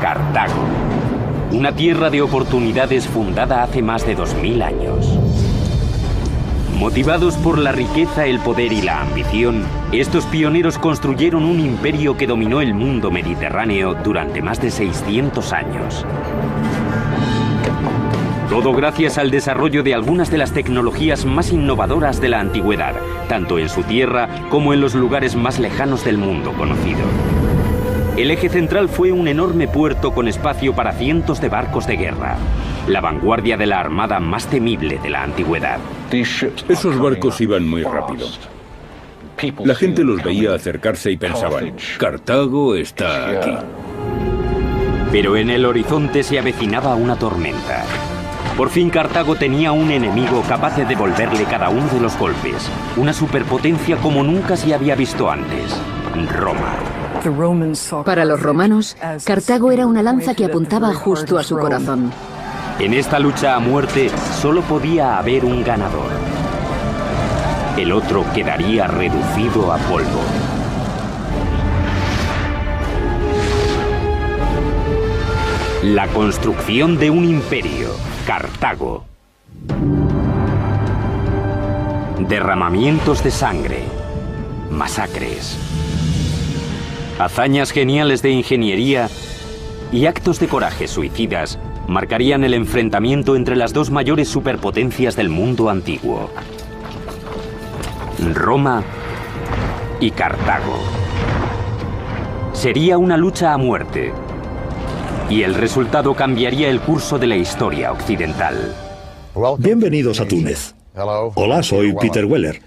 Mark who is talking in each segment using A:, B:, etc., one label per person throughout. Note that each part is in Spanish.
A: Cartago, una tierra de oportunidades fundada hace más de 2000 años. Motivados por la riqueza, el poder y la ambición, estos pioneros construyeron un imperio que dominó el mundo mediterráneo durante más de 600 años. Todo gracias al desarrollo de algunas de las tecnologías más innovadoras de la antigüedad, tanto en su tierra como en los lugares más lejanos del mundo conocido. El eje central fue un enorme puerto con espacio para cientos de barcos de guerra, la vanguardia de la armada más temible de la antigüedad.
B: Esos barcos iban muy rápido. La gente los veía acercarse y pensaban, Cartago está aquí.
A: Pero en el horizonte se avecinaba una tormenta. Por fin Cartago tenía un enemigo capaz de devolverle cada uno de los golpes. Una superpotencia como nunca se había visto antes. Roma.
C: Para los romanos, Cartago era una lanza que apuntaba justo a su corazón.
A: En esta lucha a muerte solo podía haber un ganador. El otro quedaría reducido a polvo. La construcción de un imperio, Cartago. Derramamientos de sangre, masacres, hazañas geniales de ingeniería y actos de coraje suicidas marcarían el enfrentamiento entre las dos mayores superpotencias del mundo antiguo, Roma y Cartago. Sería una lucha a muerte, y el resultado cambiaría el curso de la historia occidental.
D: Bienvenidos a Túnez. Hola, soy Peter Weller.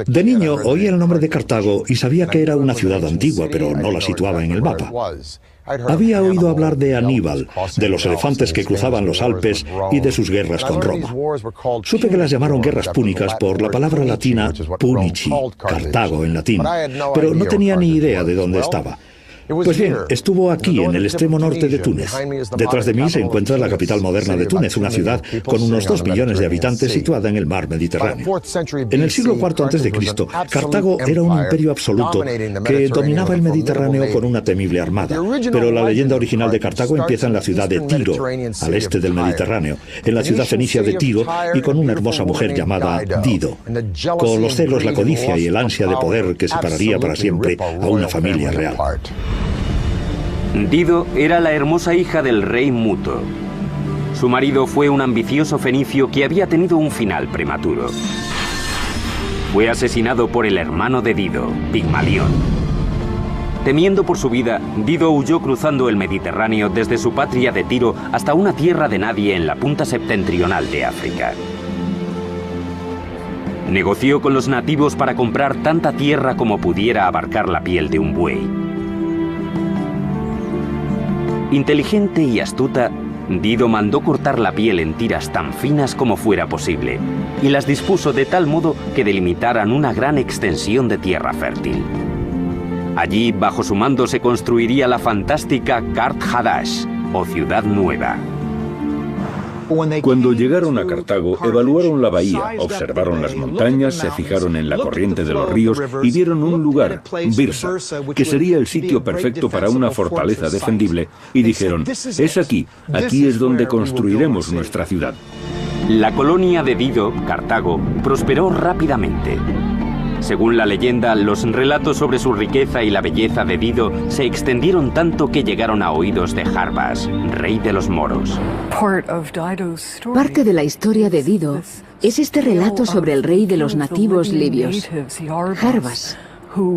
D: De niño oí el nombre de Cartago y sabía que era una ciudad antigua, pero no la situaba en el mapa. Había oído hablar de Aníbal, de los elefantes que cruzaban los Alpes y de sus guerras con Roma. Supe que las llamaron guerras púnicas por la palabra latina punici, Cartago en latín, pero no tenía ni idea de dónde estaba. Pues bien, estuvo aquí, en el extremo norte de Túnez. Detrás de mí se encuentra la capital moderna de Túnez, una ciudad con unos 2 millones de habitantes situada en el mar Mediterráneo. En el siglo IV a.C., Cartago era un imperio absoluto que dominaba el Mediterráneo con una temible armada. Pero la leyenda original de Cartago empieza en la ciudad de Tiro, al este del Mediterráneo, en la ciudad fenicia de Tiro y con una hermosa mujer llamada Dido, con los celos, la codicia y el ansia de poder que separaría para siempre a una familia real.
A: Dido era la hermosa hija del rey Muto. Su marido fue un ambicioso fenicio que había tenido un final prematuro. Fue asesinado por el hermano de Dido, Pigmalión. Temiendo por su vida, Dido huyó cruzando el Mediterráneo desde su patria de Tiro hasta una tierra de nadie en la punta septentrional de África. Negoció con los nativos para comprar tanta tierra como pudiera abarcar la piel de un buey. Inteligente y astuta, Dido mandó cortar la piel en tiras tan finas como fuera posible y las dispuso de tal modo que delimitaran una gran extensión de tierra fértil. Allí, bajo su mando, se construiría la fantástica Kart Hadash, o Ciudad Nueva.
B: Cuando llegaron a Cartago, evaluaron la bahía, observaron las montañas, se fijaron en la corriente de los ríos y vieron un lugar, Birsa, que sería el sitio perfecto para una fortaleza defendible, y dijeron, es aquí es donde construiremos nuestra ciudad.
A: La colonia de Dido, Cartago, prosperó rápidamente. Según la leyenda, los relatos sobre su riqueza y la belleza de Dido se extendieron tanto que llegaron a oídos de Jarbas, rey de los moros.
C: Parte de la historia de Dido es este relato sobre el rey de los nativos libios, Jarbas,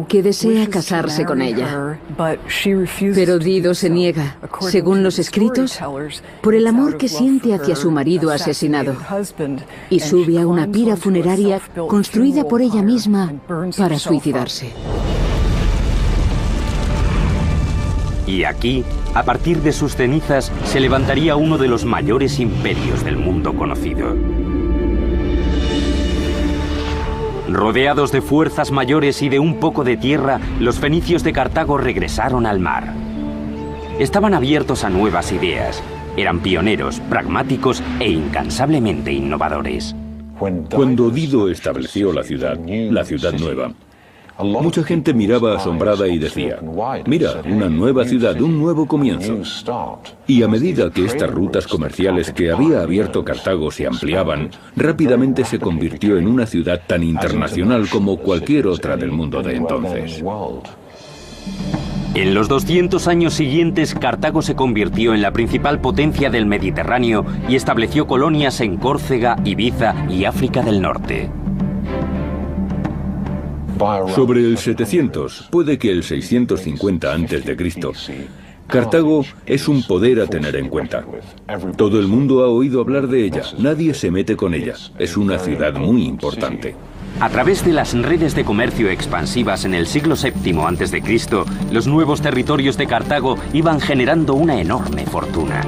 C: que desea casarse con ella. Pero Dido se niega, según los escritos, por el amor que siente hacia su marido asesinado, y sube a una pira funeraria construida por ella misma para suicidarse.
A: Y aquí, a partir de sus cenizas, se levantaría uno de los mayores imperios del mundo conocido. Rodeados de fuerzas mayores y de un poco de tierra, los fenicios de Cartago regresaron al mar. Estaban abiertos a nuevas ideas. Eran pioneros, pragmáticos e incansablemente innovadores.
B: Cuando Dido estableció la ciudad nueva, Mucha gente miraba asombrada y decía, mira, una nueva ciudad, un nuevo comienzo. Y a medida que estas rutas comerciales que había abierto Cartago se ampliaban, rápidamente se convirtió en una ciudad tan internacional como cualquier otra del mundo de entonces.
A: En los 200 años siguientes, Cartago se convirtió en la principal potencia del Mediterráneo y estableció colonias en Córcega, Ibiza y África del Norte.
B: Sobre el 700, puede que el 650 a.C., Cartago es un poder a tener en cuenta. Todo el mundo ha oído hablar de ella, nadie se mete con ella. Es una ciudad muy importante.
A: A través de las redes de comercio expansivas en el siglo VII a.C., los nuevos territorios de Cartago iban generando una enorme fortuna.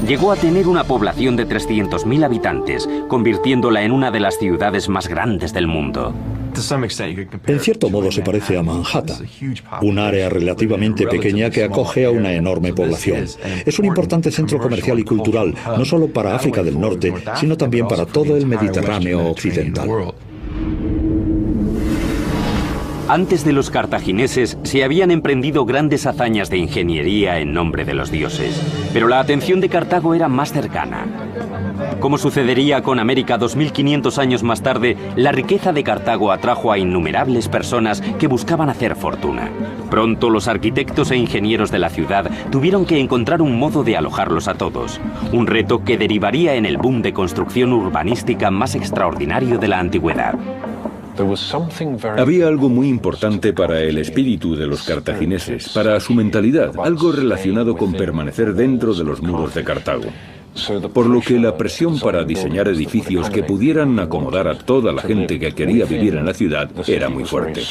A: Llegó a tener una población de 300.000 habitantes, convirtiéndola en una de las ciudades más grandes del mundo.
D: En cierto modo se parece a Manhattan, un área relativamente pequeña que acoge a una enorme población. Es un importante centro comercial y cultural, no solo para África del Norte, sino también para todo el Mediterráneo occidental.
A: Antes de los cartagineses se habían emprendido grandes hazañas de ingeniería en nombre de los dioses, pero la atención de Cartago era más cercana. Como sucedería con América 2500 años más tarde, la riqueza de Cartago atrajo a innumerables personas que buscaban hacer fortuna. Pronto los arquitectos e ingenieros de la ciudad tuvieron que encontrar un modo de alojarlos a todos, un reto que derivaría en el boom de construcción urbanística más extraordinario de la antigüedad.
B: Había algo muy importante para el espíritu de los cartagineses, para su mentalidad, algo relacionado con permanecer dentro de los muros de Cartago. Por lo que la presión para diseñar edificios que pudieran acomodar a toda la gente que quería vivir en la ciudad era muy fuerte.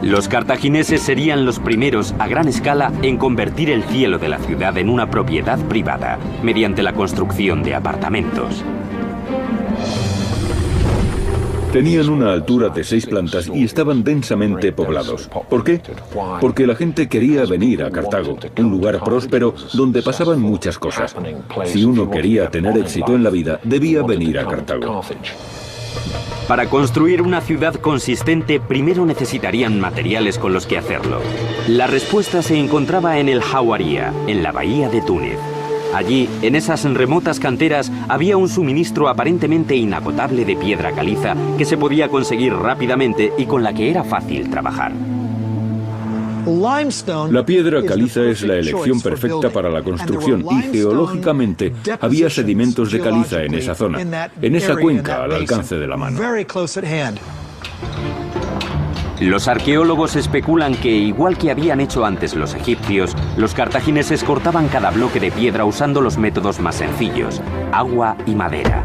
A: Los cartagineses serían los primeros a gran escala en convertir el cielo de la ciudad en una propiedad privada, mediante la construcción de apartamentos.
B: Tenían una altura de 6 plantas y estaban densamente poblados. ¿Por qué? Porque la gente quería venir a Cartago, un lugar próspero donde pasaban muchas cosas. Si uno quería tener éxito en la vida, debía venir a Cartago.
A: Para construir una ciudad consistente, primero necesitarían materiales con los que hacerlo. La respuesta se encontraba en el Jauría, en la bahía de Túnez. Allí, en esas remotas canteras, había un suministro aparentemente inagotable de piedra caliza que se podía conseguir rápidamente y con la que era fácil trabajar.
B: La piedra caliza es la elección perfecta para la construcción y geológicamente había sedimentos de caliza en esa zona, en esa cuenca al alcance de la mano.
A: Los arqueólogos especulan que, igual que habían hecho antes los egipcios, los cartagineses cortaban cada bloque de piedra usando los métodos más sencillos, agua y madera.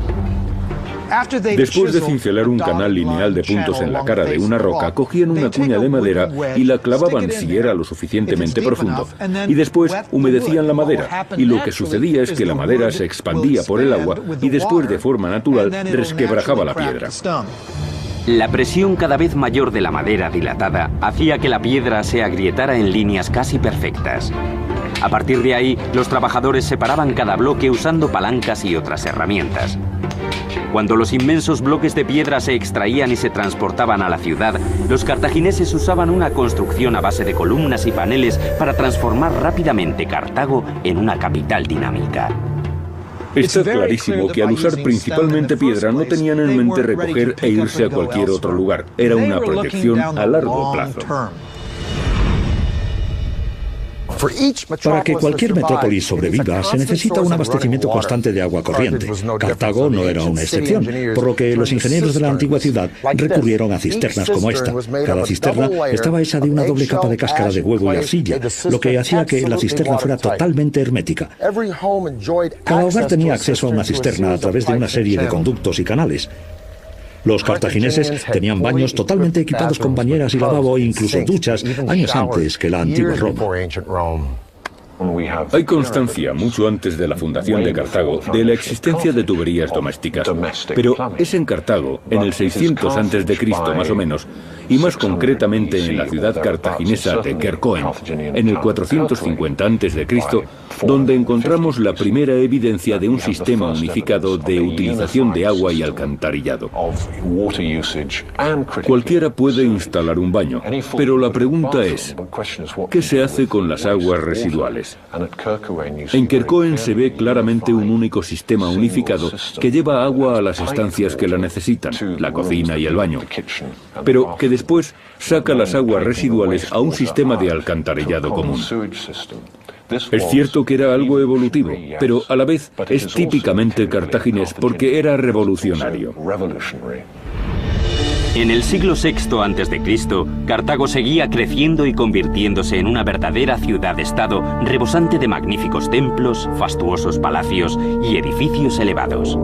B: Después de cincelar un canal lineal de puntos en la cara de una roca, cogían una cuña de madera y la clavaban si era lo suficientemente profundo, y después humedecían la madera, y lo que sucedía es que la madera se expandía por el agua y después de forma natural resquebrajaba la piedra.
A: La presión cada vez mayor de la madera dilatada hacía que la piedra se agrietara en líneas casi perfectas. A partir de ahí, los trabajadores separaban cada bloque usando palancas y otras herramientas. Cuando los inmensos bloques de piedra se extraían y se transportaban a la ciudad, los cartagineses usaban una construcción a base de columnas y paneles para transformar rápidamente Cartago en una capital dinámica.
B: Está clarísimo que al usar principalmente piedra no tenían en mente recoger e irse a cualquier otro lugar. Era una proyección a largo plazo.
D: Para que cualquier metrópolis sobreviva, se necesita un abastecimiento constante de agua corriente. Cartago no era una excepción, por lo que los ingenieros de la antigua ciudad recurrieron a cisternas como esta. Cada cisterna estaba hecha de una doble capa de cáscara de huevo y arcilla, lo que hacía que la cisterna fuera totalmente hermética. Cada hogar tenía acceso a una cisterna a través de una serie de conductos y canales. Los cartagineses tenían baños totalmente equipados con bañeras y lavabo e incluso duchas años antes que la antigua Roma.
B: Hay constancia, mucho antes de la fundación de Cartago, de la existencia de tuberías domésticas. Pero es en Cartago, en el 600 a.C. más o menos, y más concretamente en la ciudad cartaginesa de Kerkoen, en el 450 a.C., donde encontramos la primera evidencia de un sistema unificado de utilización de agua y alcantarillado. Cualquiera puede instalar un baño, pero la pregunta es, ¿qué se hace con las aguas residuales? En Kerkoen se ve claramente un único sistema unificado que lleva agua a las estancias que la necesitan, la cocina y el baño, pero que después saca las aguas residuales a un sistema de alcantarillado común. Es cierto que era algo evolutivo, pero a la vez es típicamente cartaginés porque era revolucionario.
A: En el siglo VI a.C., Cartago seguía creciendo y convirtiéndose en una verdadera ciudad-estado rebosante de magníficos templos, fastuosos palacios y edificios elevados.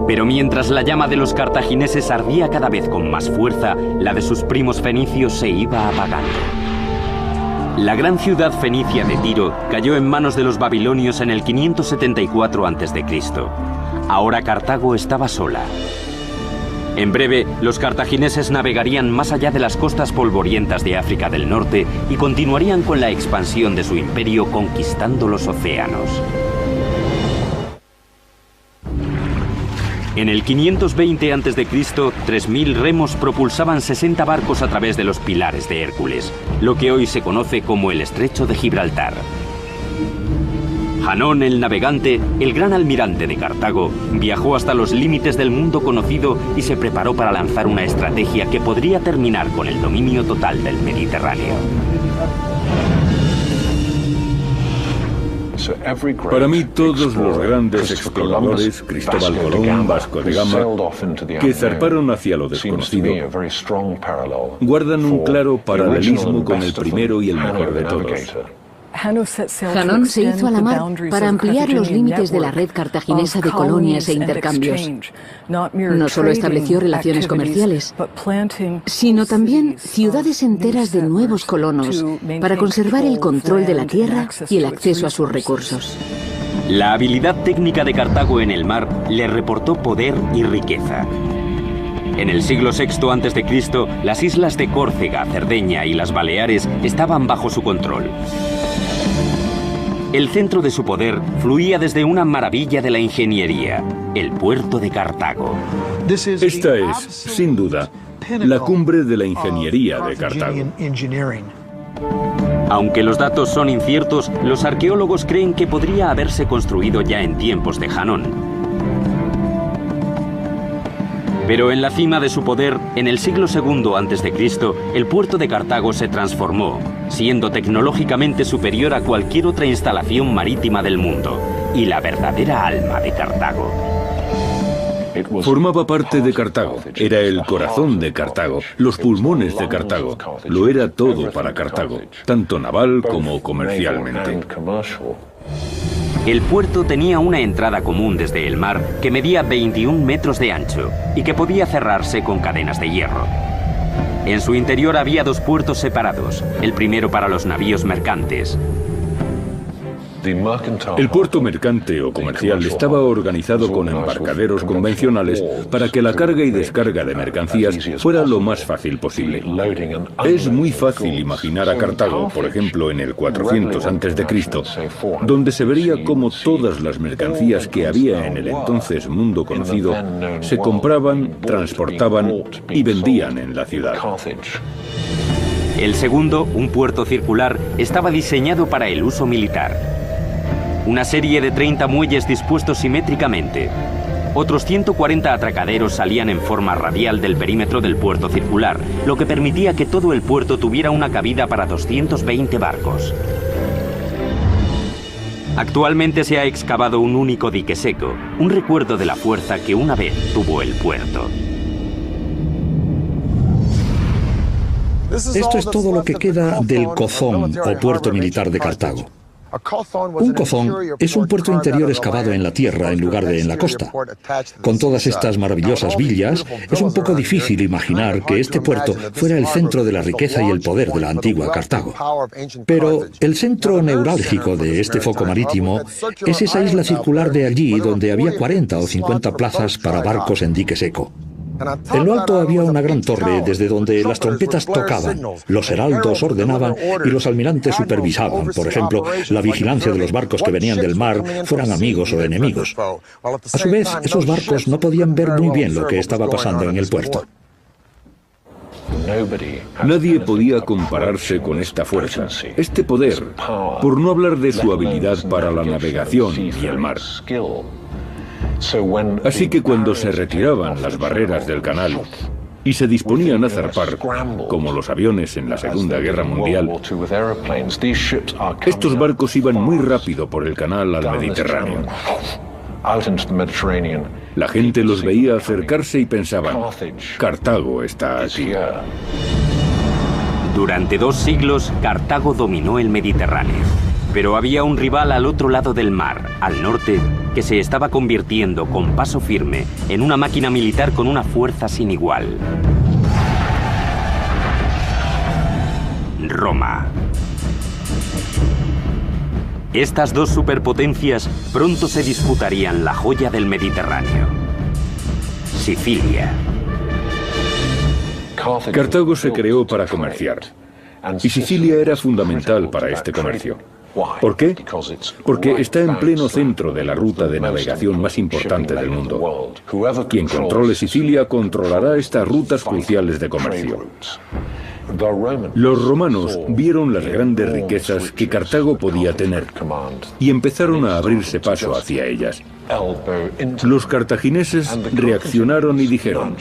A: Pero mientras la llama de los cartagineses ardía cada vez con más fuerza, la de sus primos fenicios se iba apagando. La gran ciudad fenicia de Tiro cayó en manos de los babilonios en el 574 a.C. Ahora Cartago estaba sola. En breve, los cartagineses navegarían más allá de las costas polvorientas de África del Norte y continuarían con la expansión de su imperio conquistando los océanos. En el 520 a.C., 3.000 remos propulsaban 60 barcos a través de los pilares de Hércules, lo que hoy se conoce como el Estrecho de Gibraltar. Hanón el Navegante, el gran almirante de Cartago, viajó hasta los límites del mundo conocido y se preparó para lanzar una estrategia que podría terminar con el dominio total del Mediterráneo.
B: Para mí, todos los grandes exploradores, Cristóbal Colón, Vasco de Gama, que zarparon hacia lo desconocido, guardan un claro paralelismo con el primero y el mejor de todos.
C: Hanón se hizo a la mar para ampliar los límites de la red cartaginesa de colonias e intercambios. No solo estableció relaciones comerciales, sino también ciudades enteras de nuevos colonos para conservar el control de la tierra y el acceso a sus recursos.
A: La habilidad técnica de Cartago en el mar le reportó poder y riqueza. En el siglo VI a.C., las islas de Córcega, Cerdeña y las Baleares estaban bajo su control. El centro de su poder fluía desde una maravilla de la ingeniería, el puerto de Cartago.
B: Esta es, sin duda, la cumbre de la ingeniería de Cartago.
A: Aunque los datos son inciertos, los arqueólogos creen que podría haberse construido ya en tiempos de Hanón. Pero en la cima de su poder, en el siglo II a.C., el puerto de Cartago se transformó, siendo tecnológicamente superior a cualquier otra instalación marítima del mundo, y la verdadera alma de Cartago.
B: Formaba parte de Cartago, era el corazón de Cartago, los pulmones de Cartago, lo era todo para Cartago, tanto naval como comercialmente.
A: El puerto tenía una entrada común desde el mar que medía 21 metros de ancho y que podía cerrarse con cadenas de hierro. En su interior había dos puertos separados, el primero para los navíos mercantes.
B: El puerto mercante o comercial estaba organizado con embarcaderos convencionales para que la carga y descarga de mercancías fuera lo más fácil posible. Es muy fácil imaginar a Cartago, por ejemplo, en el 400 a.C., donde se vería cómo todas las mercancías que había en el entonces mundo conocido se compraban, transportaban y vendían en la ciudad.
A: El segundo, un puerto circular, estaba diseñado para el uso militar. Una serie de 30 muelles dispuestos simétricamente. Otros 140 atracaderos salían en forma radial del perímetro del puerto circular, lo que permitía que todo el puerto tuviera una cabida para 220 barcos. Actualmente se ha excavado un único dique seco, un recuerdo de la fuerza que una vez tuvo el puerto.
D: Esto es todo lo que queda del Cozón o puerto militar de Cartago. Un cozón es un puerto interior excavado en la tierra en lugar de en la costa. Con todas estas maravillosas villas, es un poco difícil imaginar que este puerto fuera el centro de la riqueza y el poder de la antigua Cartago. Pero el centro neurálgico de este foco marítimo es esa isla circular de allí donde había 40 o 50 plazas para barcos en dique seco. En lo alto había una gran torre desde donde las trompetas tocaban, los heraldos ordenaban y los almirantes supervisaban, por ejemplo, la vigilancia de los barcos que venían del mar, fueran amigos o enemigos. A su vez, esos barcos no podían ver muy bien lo que estaba pasando en el puerto.
B: Nadie podía compararse con esta fuerza, este poder, por no hablar de su habilidad para la navegación y el mar. Así que cuando se retiraban las barreras del canal y se disponían a zarpar, como los aviones en la Segunda Guerra Mundial, estos barcos iban muy rápido por el canal al Mediterráneo. La gente los veía acercarse y pensaban, Cartago está aquí.
A: Durante 2 siglos, Cartago dominó el Mediterráneo. Pero había un rival al otro lado del mar, al norte, que se estaba convirtiendo con paso firme en una máquina militar con una fuerza sin igual. Roma. Estas 2 superpotencias pronto se disputarían la joya del Mediterráneo: Sicilia.
B: Cartago se creó para comerciar, y Sicilia era fundamental para este comercio. ¿Por qué? Porque está en pleno centro de la ruta de navegación más importante del mundo. Quien controle Sicilia controlará estas rutas cruciales de comercio. Los romanos vieron las grandes riquezas que Cartago podía tener y empezaron a abrirse paso hacia ellas. Los cartagineses reaccionaron y dijeron,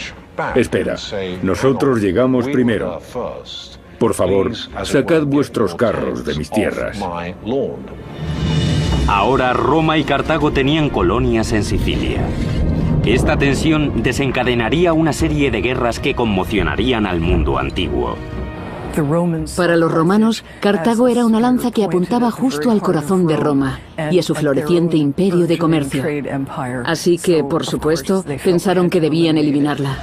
B: espera, nosotros llegamos primero. Por favor, sacad vuestros carros de mis tierras.
A: Ahora Roma y Cartago tenían colonias en Sicilia. Esta tensión desencadenaría una serie de guerras que conmocionarían al mundo antiguo.
C: Para los romanos, Cartago era una lanza que apuntaba justo al corazón de Roma y a su floreciente imperio de comercio. Así que, por supuesto, pensaron que debían eliminarla.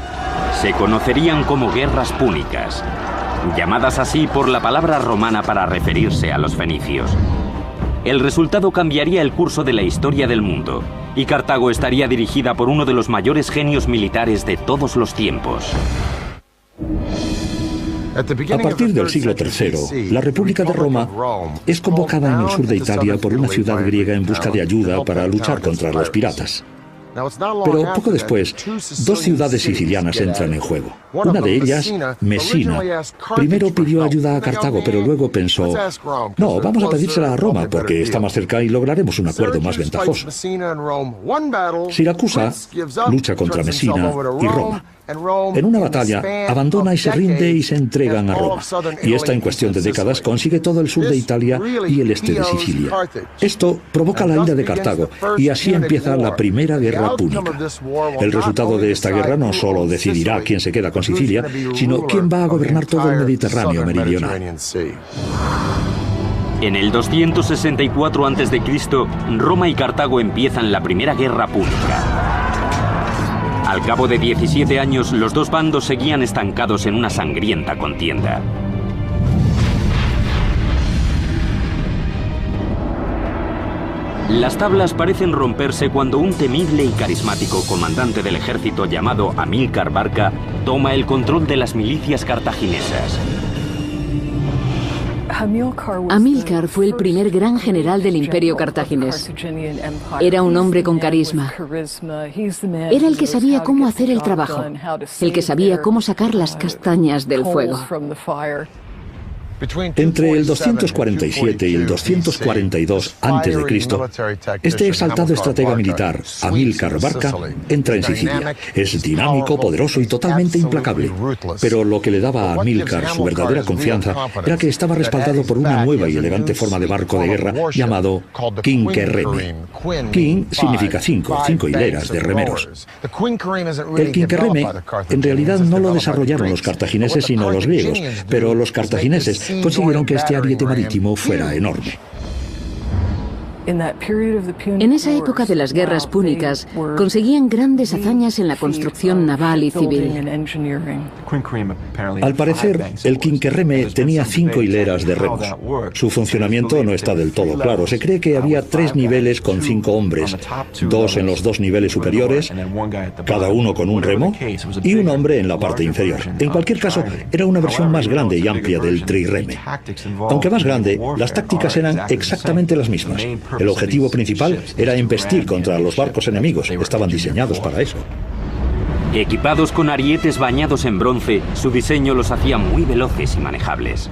A: Se conocerían como guerras púnicas, llamadas así por la palabra romana para referirse a los fenicios. El resultado cambiaría el curso de la historia del mundo, y Cartago estaría dirigida por uno de los mayores genios militares de todos los tiempos.
D: A partir del siglo III, la República de Roma es convocada en el sur de Italia por una ciudad griega en busca de ayuda para luchar contra los piratas. Pero poco después, 2 ciudades sicilianas entran en juego. Una de ellas, Mesina, primero pidió ayuda a Cartago, pero luego pensó, no, vamos a pedírsela a Roma porque está más cerca y lograremos un acuerdo más ventajoso. Siracusa lucha contra Mesina y Roma. En una batalla, abandona y se rinde y se entregan a Roma. Y esta, en cuestión de décadas, consigue todo el sur de Italia y el este de Sicilia. Esto provoca la ira de Cartago, y así empieza la Primera Guerra Púnica. El resultado de esta guerra no solo decidirá quién se queda con Sicilia, sino quién va a gobernar todo el Mediterráneo meridional.
A: En el 264 a.C., Roma y Cartago empiezan la Primera Guerra Púnica. Al cabo de 17 años, los 2 bandos seguían estancados en una sangrienta contienda. Las tablas parecen romperse cuando un temible y carismático comandante del ejército llamado Amílcar Barca toma el control de las milicias cartaginesas.
C: Amílcar fue el primer gran general del imperio cartaginés. Era un hombre con carisma. Era el que sabía cómo hacer el trabajo, el que sabía cómo sacar las castañas del fuego.
D: Entre el 247 y el 242 a.C., este exaltado estratega militar, Amílcar Barca, entra en Sicilia. Es dinámico, poderoso y totalmente implacable. Pero lo que le daba a Amílcar su verdadera confianza era que estaba respaldado por una nueva y elegante forma de barco de guerra llamado quinquereme. Quin significa 5 hileras de remeros. El quinquereme en realidad no lo desarrollaron los cartagineses sino los griegos, pero los cartagineses consiguieron que este ariete marítimo fuera enorme.
C: En esa época de las guerras púnicas, conseguían grandes hazañas en la construcción naval y civil.
D: Al parecer, el Quinquerreme tenía 5 hileras de remos. Su funcionamiento no está del todo claro. Se cree que había 3 niveles con 5 hombres, 2 en los 2 niveles superiores, cada uno con un remo, y un hombre en la parte inferior. En cualquier caso, era una versión más grande y amplia del trirreme. Aunque más grande, las tácticas eran exactamente las mismas. El objetivo principal era embestir contra los barcos enemigos. Estaban diseñados para eso.
A: Equipados con arietes bañados en bronce, su diseño los hacía muy veloces y manejables.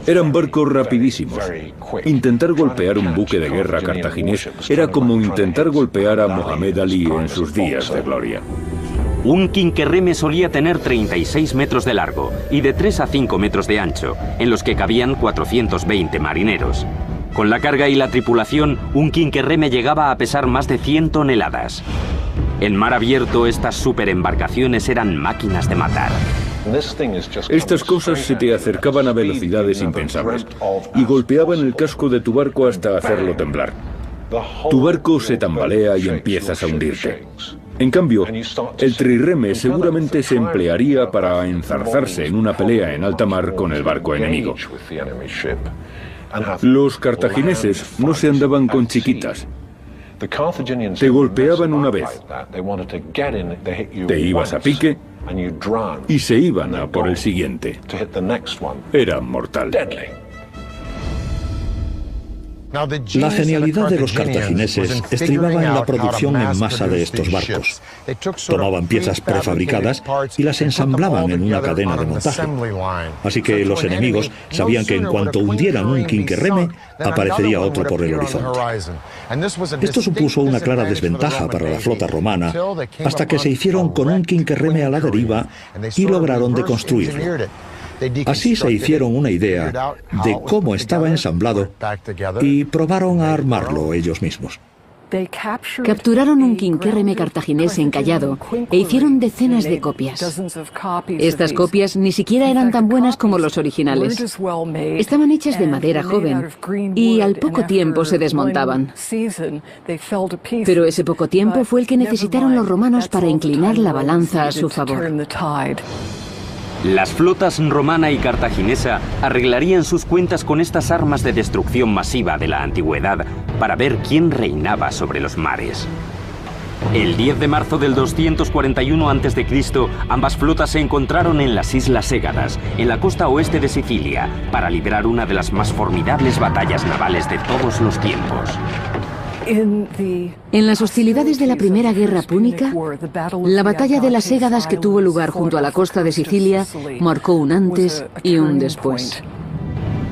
B: Eran barcos rapidísimos. Intentar golpear un buque de guerra cartaginés era como intentar golpear a Mohamed Ali en sus días de gloria.
A: Un quinquerreme solía tener 36 metros de largo y de 3 a 5 metros de ancho, en los que cabían 420 marineros. Con la carga y la tripulación, un quinquerreme llegaba a pesar más de 100 toneladas. En mar abierto, estas superembarcaciones eran máquinas de matar.
B: Estas cosas se te acercaban a velocidades impensables y golpeaban el casco de tu barco hasta hacerlo temblar. Tu barco se tambalea y empiezas a hundirte. En cambio, el trirreme seguramente se emplearía para enzarzarse en una pelea en alta mar con el barco enemigo. Los cartagineses no se andaban con chiquitas. Te golpeaban una vez, te ibas a pique y se iban a por el siguiente. Era mortal.
D: La genialidad de los cartagineses estribaba en la producción en masa de estos barcos. Tomaban piezas prefabricadas y las ensamblaban en una cadena de montaje. Así que los enemigos sabían que en cuanto hundieran un quinquerreme, aparecería otro por el horizonte. Esto supuso una clara desventaja para la flota romana, hasta que se hicieron con un quinquerreme a la deriva y lograron deconstruirlo. Así se hicieron una idea de cómo estaba ensamblado y probaron a armarlo ellos mismos.
C: Capturaron un quinquerreme cartaginés encallado e hicieron decenas de copias. Estas copias ni siquiera eran tan buenas como los originales. Estaban hechas de madera joven y al poco tiempo se desmontaban. Pero ese poco tiempo fue el que necesitaron los romanos para inclinar la balanza a su favor.
A: Las flotas romana y cartaginesa arreglarían sus cuentas con estas armas de destrucción masiva de la antigüedad para ver quién reinaba sobre los mares. El 10 de marzo del 241 a.C., ambas flotas se encontraron en las Islas Égadas, en la costa oeste de Sicilia, para librar una de las más formidables batallas navales de todos los tiempos.
C: En las hostilidades de la Primera Guerra Púnica, la batalla de las Égadas que tuvo lugar junto a la costa de Sicilia marcó un antes y un después.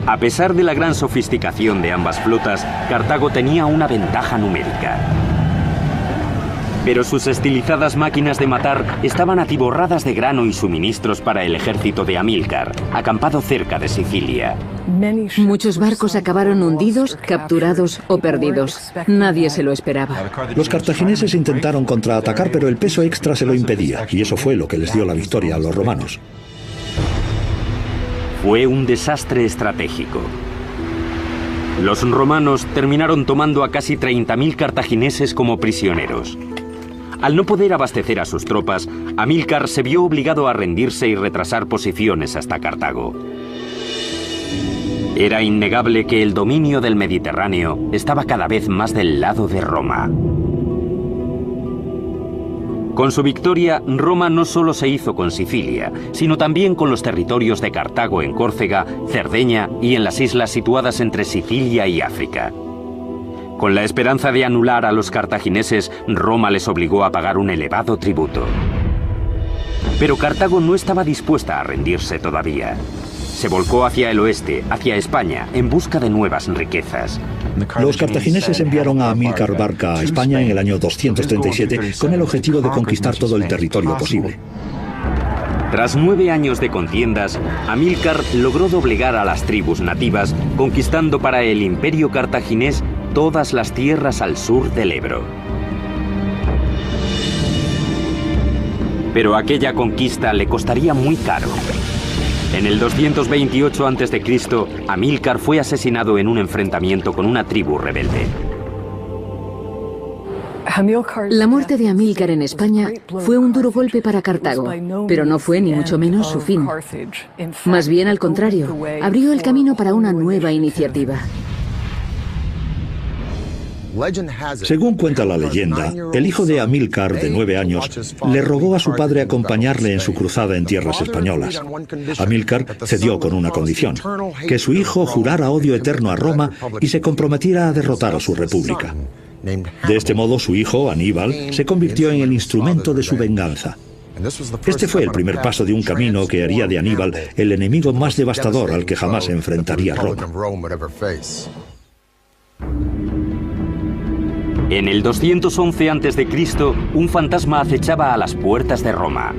A: A pesar de la gran sofisticación de ambas flotas, Cartago tenía una ventaja numérica. Pero sus estilizadas máquinas de matar estaban atiborradas de grano y suministros para el ejército de Amílcar, acampado cerca de Sicilia.
C: Muchos barcos acabaron hundidos, capturados o perdidos. Nadie se lo esperaba.
D: Los cartagineses intentaron contraatacar, pero el peso extra se lo impedía, y eso fue lo que les dio la victoria a los romanos.
A: Fue un desastre estratégico. Los romanos terminaron tomando a casi 30.000 cartagineses como prisioneros. Al no poder abastecer a sus tropas, Amílcar se vio obligado a rendirse y retrasar posiciones hasta Cartago. Era innegable que el dominio del Mediterráneo estaba cada vez más del lado de Roma. Con su victoria, Roma no solo se hizo con Sicilia, sino también con los territorios de Cartago en Córcega, Cerdeña y en las islas situadas entre Sicilia y África. Con la esperanza de anular a los cartagineses, Roma les obligó a pagar un elevado tributo. Pero Cartago no estaba dispuesta a rendirse todavía. Se volcó hacia el oeste, hacia España, en busca de nuevas riquezas.
D: Los cartagineses enviaron a Amílcar Barca a España en el año 237 con el objetivo de conquistar todo el territorio posible.
A: Tras 9 años de contiendas, Amílcar logró doblegar a las tribus nativas, conquistando para el imperio cartaginés todas las tierras al sur del Ebro. Pero aquella conquista le costaría muy caro. En el 228 a.C., Amílcar fue asesinado en un enfrentamiento con una tribu rebelde.
C: La muerte de Amílcar en España fue un duro golpe para Cartago, pero no fue ni mucho menos su fin. Más bien al contrario, abrió el camino para una nueva iniciativa.
D: Según cuenta la leyenda, el hijo de Amílcar, de 9 años, le rogó a su padre acompañarle en su cruzada en tierras españolas. Amílcar cedió con una condición: que su hijo jurara odio eterno a Roma y se comprometiera a derrotar a su república. De este modo, su hijo, Aníbal, se convirtió en el instrumento de su venganza. Este fue el primer paso de un camino que haría de Aníbal el enemigo más devastador al que jamás enfrentaría Roma.
A: En el 211 a.C., un fantasma acechaba a las puertas de Roma.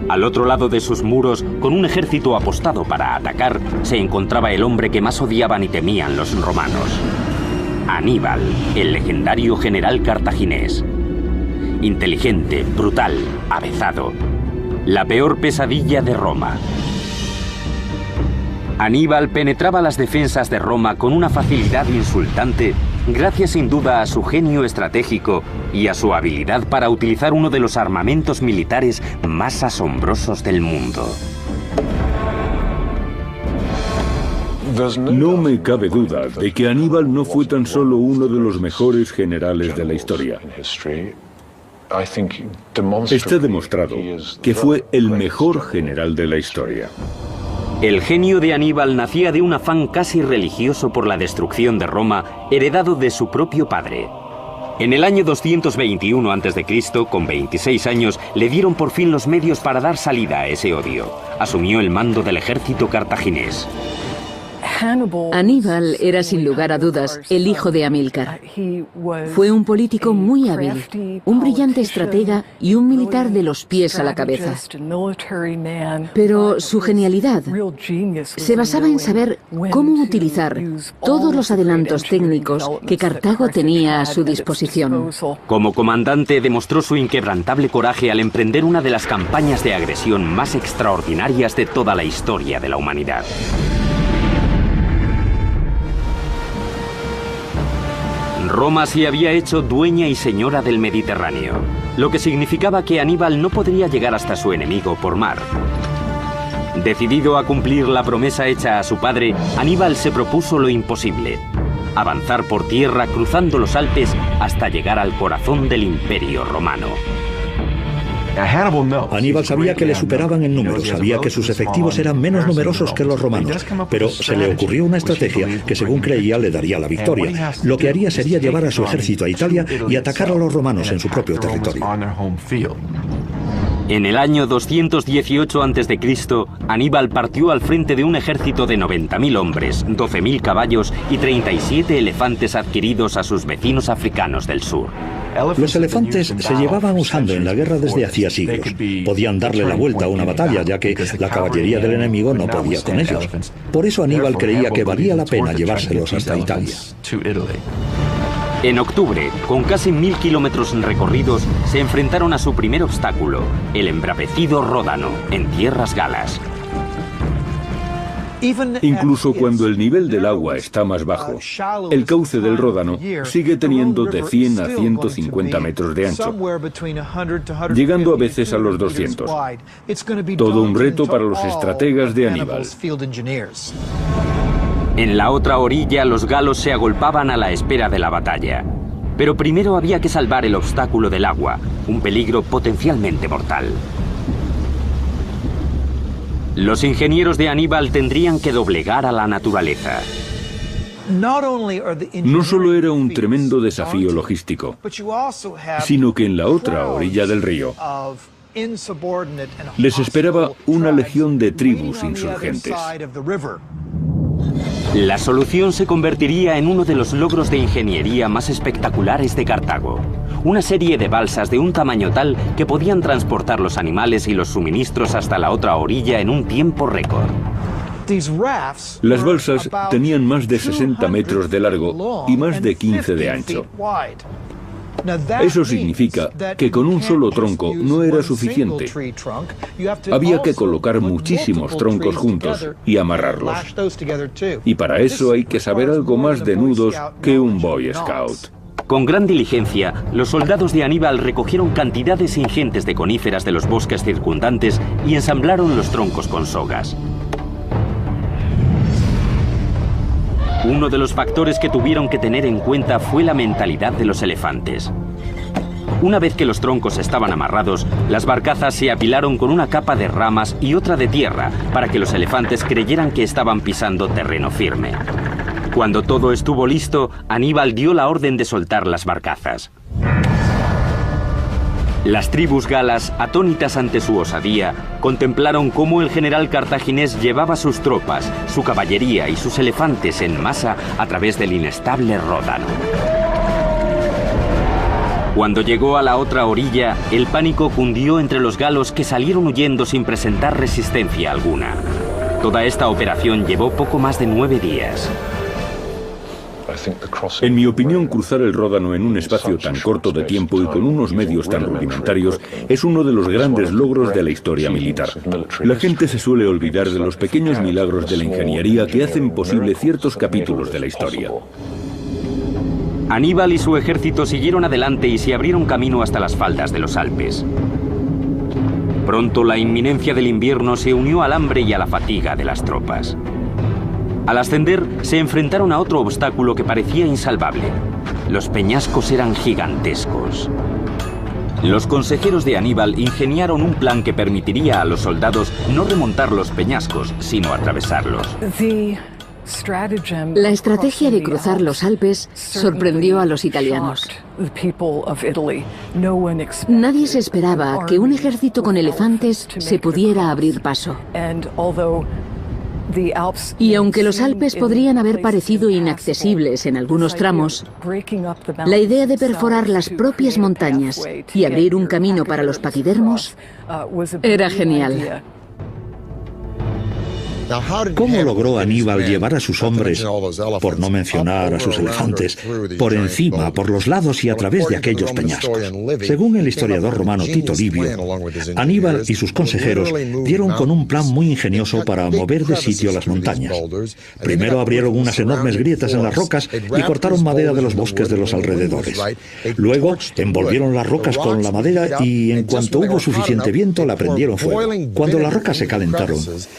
A: Al otro lado de sus muros, con un ejército apostado para atacar, se encontraba el hombre que más odiaban y temían los romanos: Aníbal, el legendario general cartaginés. Inteligente, brutal, avezado. La peor pesadilla de Roma. Aníbal penetraba las defensas de Roma con una facilidad insultante, gracias sin duda a su genio estratégico y a su habilidad para utilizar uno de los armamentos militares más asombrosos del mundo.
B: No me cabe duda de que Aníbal no fue tan solo uno de los mejores generales de la historia. Está demostrado que fue el mejor general de la historia.
A: El genio de Aníbal nacía de un afán casi religioso por la destrucción de Roma, heredado de su propio padre. En el año 221 a.C., con 26 años, le dieron por fin los medios para dar salida a ese odio. Asumió el mando del ejército cartaginés.
C: Aníbal era sin lugar a dudas el hijo de Amílcar. Fue un político muy hábil, un brillante estratega y un militar de los pies a la cabeza. Pero su genialidad se basaba en saber cómo utilizar todos los adelantos técnicos que Cartago tenía a su disposición.
A: Como comandante demostró su inquebrantable coraje al emprender una de las campañas de agresión más extraordinarias de toda la historia de la humanidad. Roma se había hecho dueña y señora del Mediterráneo, lo que significaba que Aníbal no podría llegar hasta su enemigo por mar. Decidido a cumplir la promesa hecha a su padre, Aníbal se propuso lo imposible: avanzar por tierra cruzando los Alpes hasta llegar al corazón del Imperio Romano.
D: Aníbal sabía que le superaban en número, sabía que sus efectivos eran menos numerosos que los romanos, pero se le ocurrió una estrategia que, según creía, le daría la victoria. Lo que haría sería llevar a su ejército a Italia y atacar a los romanos en su propio territorio.
A: En el año 218 a.C., Aníbal partió al frente de un ejército de 90.000 hombres, 12.000 caballos y 37 elefantes adquiridos a sus vecinos africanos del sur.
D: Los elefantes se llevaban usando en la guerra desde hacía siglos. Podían darle la vuelta a una batalla, ya que la caballería del enemigo no podía con ellos. Por eso Aníbal creía que valía la pena llevárselos hasta Italia.
A: En octubre, con casi 1.000 kilómetros recorridos, se enfrentaron a su primer obstáculo, el embravecido Ródano, en tierras galas.
B: Incluso cuando el nivel del agua está más bajo, el cauce del Ródano sigue teniendo de 100 a 150 metros de ancho, llegando a veces a los 200. Todo un reto para los estrategas de Aníbal.
A: En la otra orilla, los galos se agolpaban a la espera de la batalla. Pero primero había que salvar el obstáculo del agua, un peligro potencialmente mortal. Los ingenieros de Aníbal tendrían que doblegar a la naturaleza.
B: No solo era un tremendo desafío logístico, sino que en la otra orilla del río les esperaba una legión de tribus insurgentes.
A: La solución se convertiría en uno de los logros de ingeniería más espectaculares de Cartago. Una serie de balsas de un tamaño tal que podían transportar los animales y los suministros hasta la otra orilla en un tiempo récord.
B: Las balsas tenían más de 60 metros de largo y más de 15 de ancho. Eso significa que con un solo tronco no era suficiente. Había que colocar muchísimos troncos juntos y amarrarlos. Y para eso hay que saber algo más de nudos que un Boy Scout.
A: Con gran diligencia, los soldados de Aníbal recogieron cantidades ingentes de coníferas de los bosques circundantes y ensamblaron los troncos con sogas. Uno de los factores que tuvieron que tener en cuenta fue la mentalidad de los elefantes. Una vez que los troncos estaban amarrados, las barcazas se apilaron con una capa de ramas y otra de tierra para que los elefantes creyeran que estaban pisando terreno firme. Cuando todo estuvo listo, Aníbal dio la orden de soltar las barcazas. Las tribus galas, atónitas ante su osadía, contemplaron cómo el general cartaginés llevaba sus tropas, su caballería y sus elefantes en masa a través del inestable Ródano. Cuando llegó a la otra orilla, el pánico cundió entre los galos, que salieron huyendo sin presentar resistencia alguna. Toda esta operación llevó poco más de 9 días.
B: En mi opinión, cruzar el Ródano en un espacio tan corto de tiempo y con unos medios tan rudimentarios es uno de los grandes logros de la historia militar. La gente se suele olvidar de los pequeños milagros de la ingeniería que hacen posible ciertos capítulos de la historia.
A: Aníbal y su ejército siguieron adelante y se abrieron camino hasta las faldas de los Alpes. Pronto la inminencia del invierno se unió al hambre y a la fatiga de las tropas. Al ascender, se enfrentaron a otro obstáculo que parecía insalvable. Los peñascos eran gigantescos. Los consejeros de Aníbal ingeniaron un plan que permitiría a los soldados no remontar los peñascos, sino atravesarlos.
C: La estrategia de cruzar los Alpes sorprendió a los italianos. Nadie se esperaba que un ejército con elefantes se pudiera abrir paso. Y aunque los Alpes podrían haber parecido inaccesibles en algunos tramos, la idea de perforar las propias montañas y abrir un camino para los paquidermos era genial.
D: ¿Cómo logró Aníbal llevar a sus hombres, por no mencionar a sus elefantes, por encima, por los lados y a través de aquellos peñascos? Según el historiador romano Tito Livio, Aníbal y sus consejeros dieron con un plan muy ingenioso para mover de sitio las montañas. Primero abrieron unas enormes grietas en las rocas y cortaron madera de los bosques de los alrededores. Luego envolvieron las rocas con la madera y, en cuanto hubo suficiente viento, la prendieron fuego. Cuando las rocas se calentaron,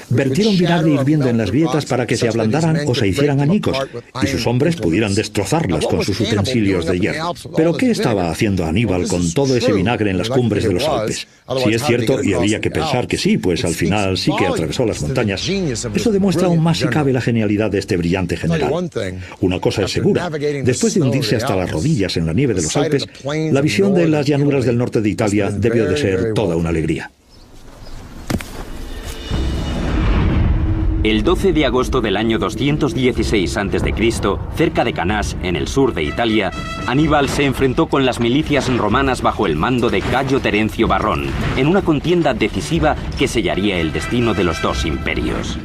D: vertieron vinagre hirviendo en las grietas para que se ablandaran o se hicieran añicos y sus hombres pudieran destrozarlas con sus utensilios de hierro. ¿Pero qué estaba haciendo Aníbal con todo ese vinagre en las cumbres de los Alpes? Si es cierto, y habría que pensar que sí, pues al final sí que atravesó las montañas, eso demuestra aún más si cabe la genialidad de este brillante general. Una cosa es segura: después de hundirse hasta las rodillas en la nieve de los Alpes, la visión de las llanuras del norte de Italia debió de ser toda una alegría.
A: El 12 de agosto del año 216 a.C., cerca de Canás, en el sur de Italia, Aníbal se enfrentó con las milicias romanas bajo el mando de Cayo Terencio Varrón, en una contienda decisiva que sellaría el destino de los dos imperios.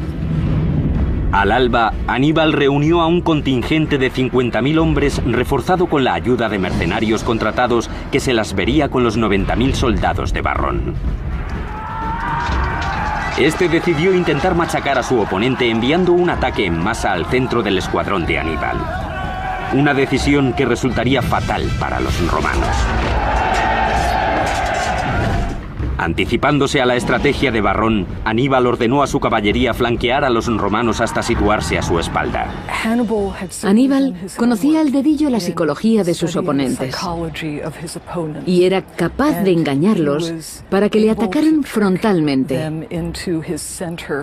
A: Al alba, Aníbal reunió a un contingente de 50.000 hombres reforzado con la ayuda de mercenarios contratados que se las vería con los 90.000 soldados de Varrón. Este decidió intentar machacar a su oponente enviando un ataque en masa al centro del escuadrón de Aníbal. Una decisión que resultaría fatal para los romanos. Anticipándose a la estrategia de Varrón, Aníbal ordenó a su caballería flanquear a los romanos hasta situarse a su espalda.
C: Aníbal conocía al dedillo la psicología de sus oponentes y era capaz de engañarlos para que le atacaran frontalmente,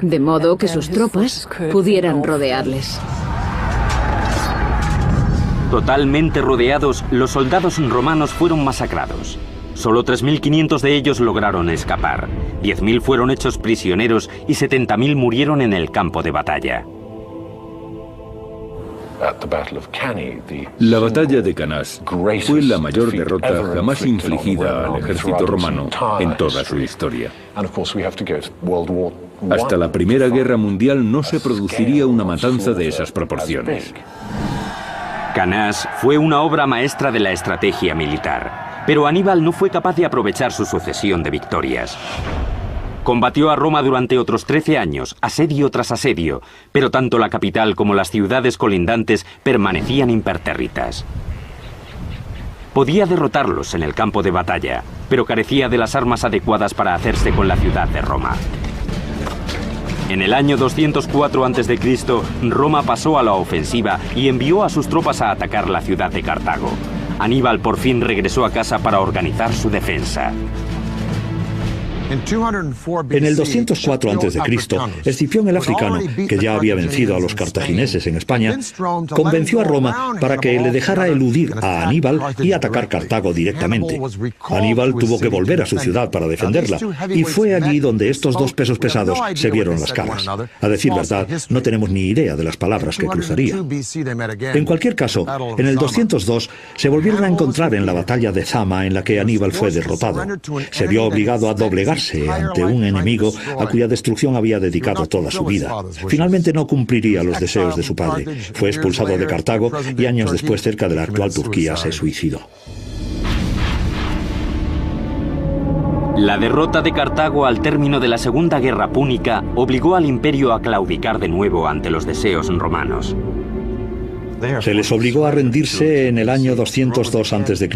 C: de modo que sus tropas pudieran rodearles.
A: Totalmente rodeados, los soldados romanos fueron masacrados. Solo 3.500 de ellos lograron escapar, 10.000 fueron hechos prisioneros y 70.000 murieron en el campo de batalla.
B: La batalla de Canás fue la mayor derrota jamás infligida al ejército romano en toda su historia. Hasta la Primera Guerra Mundial no se produciría una matanza de esas proporciones.
A: Canás fue una obra maestra de la estrategia militar. Pero Aníbal no fue capaz de aprovechar su sucesión de victorias. Combatió a Roma durante otros 13 años, asedio tras asedio, pero tanto la capital como las ciudades colindantes permanecían impertérritas. Podía derrotarlos en el campo de batalla, pero carecía de las armas adecuadas para hacerse con la ciudad de Roma. En el año 204 a.C., Roma pasó a la ofensiva y envió a sus tropas a atacar la ciudad de Cartago. Aníbal por fin regresó a casa para organizar su defensa.
D: En el 204 a.C., Escipión el Africano, que ya había vencido a los cartagineses en España, convenció a Roma para que le dejara eludir a Aníbal y atacar Cartago directamente. Aníbal tuvo que volver a su ciudad para defenderla, y fue allí donde estos dos pesos pesados se vieron las caras. A decir verdad, no tenemos ni idea de las palabras que cruzaría. En cualquier caso, en el 202 se volvieron a encontrar en la batalla de Zama, en la que Aníbal fue derrotado. Se vio obligado a doblegar ante un enemigo a cuya destrucción había dedicado toda su vida. Finalmente no cumpliría los deseos de su padre. Fue expulsado de Cartago y años después, cerca de la actual Turquía, se suicidó.
A: La derrota de Cartago al término de la Segunda Guerra Púnica obligó al imperio a claudicar de nuevo ante los deseos romanos.
D: Se les obligó a rendirse en el año 202 a.C.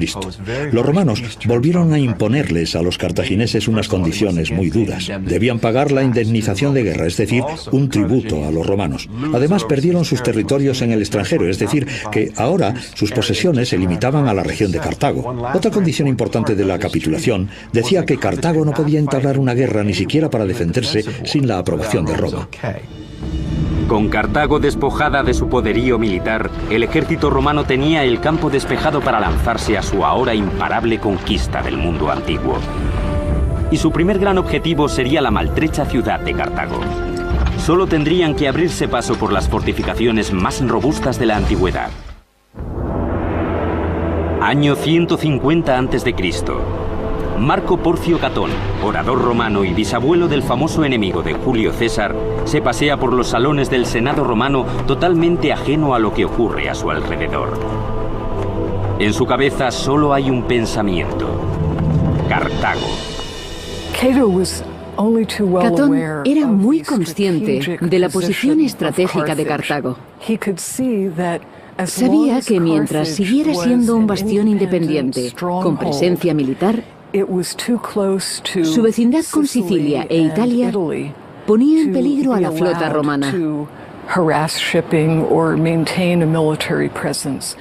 D: Los romanos volvieron a imponerles a los cartagineses unas condiciones muy duras. Debían pagar la indemnización de guerra, es decir, un tributo a los romanos. Además, perdieron sus territorios en el extranjero, es decir, que ahora sus posesiones se limitaban a la región de Cartago. Otra condición importante de la capitulación decía que Cartago no podía entablar una guerra ni siquiera para defenderse sin la aprobación de Roma.
A: Con Cartago despojada de su poderío militar, el ejército romano tenía el campo despejado para lanzarse a su ahora imparable conquista del mundo antiguo. Y su primer gran objetivo sería la maltrecha ciudad de Cartago. Solo tendrían que abrirse paso por las fortificaciones más robustas de la antigüedad. Año 150 a.C. Marco Porcio Catón, orador romano y bisabuelo del famoso enemigo de Julio César, se pasea por los salones del Senado romano totalmente ajeno a lo que ocurre a su alrededor. En su cabeza solo hay un pensamiento: Cartago.
C: Catón era muy consciente de la posición estratégica de Cartago. Sabía que mientras siguiera siendo un bastión independiente, con presencia militar, su vecindad con Sicilia e Italia ponía en peligro a la flota romana.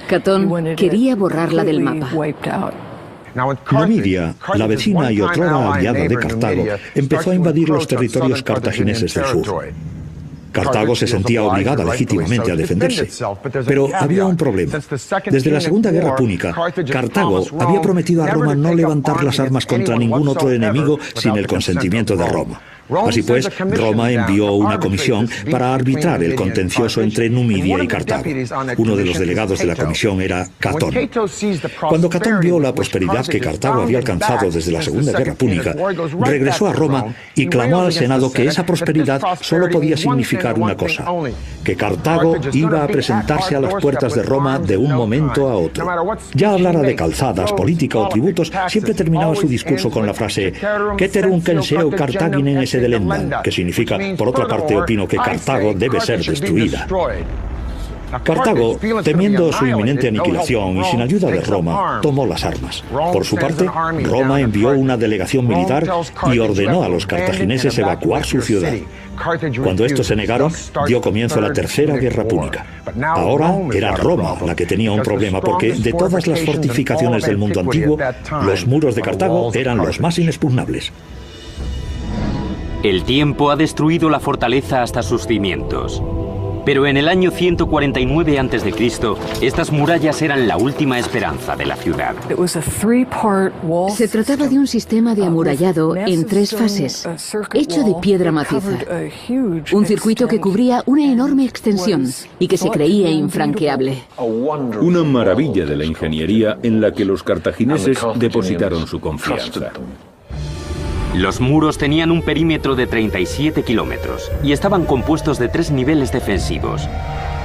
C: Catón quería borrarla del mapa.
D: Numidia, la vecina y otrora aliada de Cartago, empezó a invadir los territorios cartagineses del sur. Cartago se sentía obligada legítimamente a defenderse, pero había un problema. Desde la Segunda Guerra Púnica, Cartago había prometido a Roma no levantar las armas contra ningún otro enemigo sin el consentimiento de Roma. Así pues, Roma envió una comisión para arbitrar el contencioso entre Numidia y Cartago. Uno de los delegados de la comisión era Catón. Cuando Catón vio la prosperidad que Cartago había alcanzado desde la Segunda Guerra Púnica, regresó a Roma y clamó al Senado que esa prosperidad solo podía significar una cosa: que Cartago iba a presentarse a las puertas de Roma de un momento a otro. Ya hablara de calzadas, política o tributos, siempre terminaba su discurso con la frase «Ceterum censeo Carthaginem esse delendam», que significa, por otra parte, opino que Cartago debe ser destruida. Cartago, temiendo su inminente aniquilación y sin ayuda de Roma, tomó las armas. Por su parte, Roma envió una delegación militar y ordenó a los cartagineses evacuar su ciudad. Cuando estos se negaron, dio comienzo la Tercera Guerra Púnica. Ahora era Roma la que tenía un problema, porque de todas las fortificaciones del mundo antiguo, los muros de Cartago eran los más inexpugnables.
A: El tiempo ha destruido la fortaleza hasta sus cimientos. Pero en el año 149 a.C., estas murallas eran la última esperanza de la ciudad.
C: Se trataba de un sistema de amurallado en 3 fases, hecho de piedra maciza. Un circuito que cubría una enorme extensión y que se creía infranqueable.
B: Una maravilla de la ingeniería en la que los cartagineses depositaron su confianza.
A: Los muros tenían un perímetro de 37 kilómetros y estaban compuestos de 3 niveles defensivos.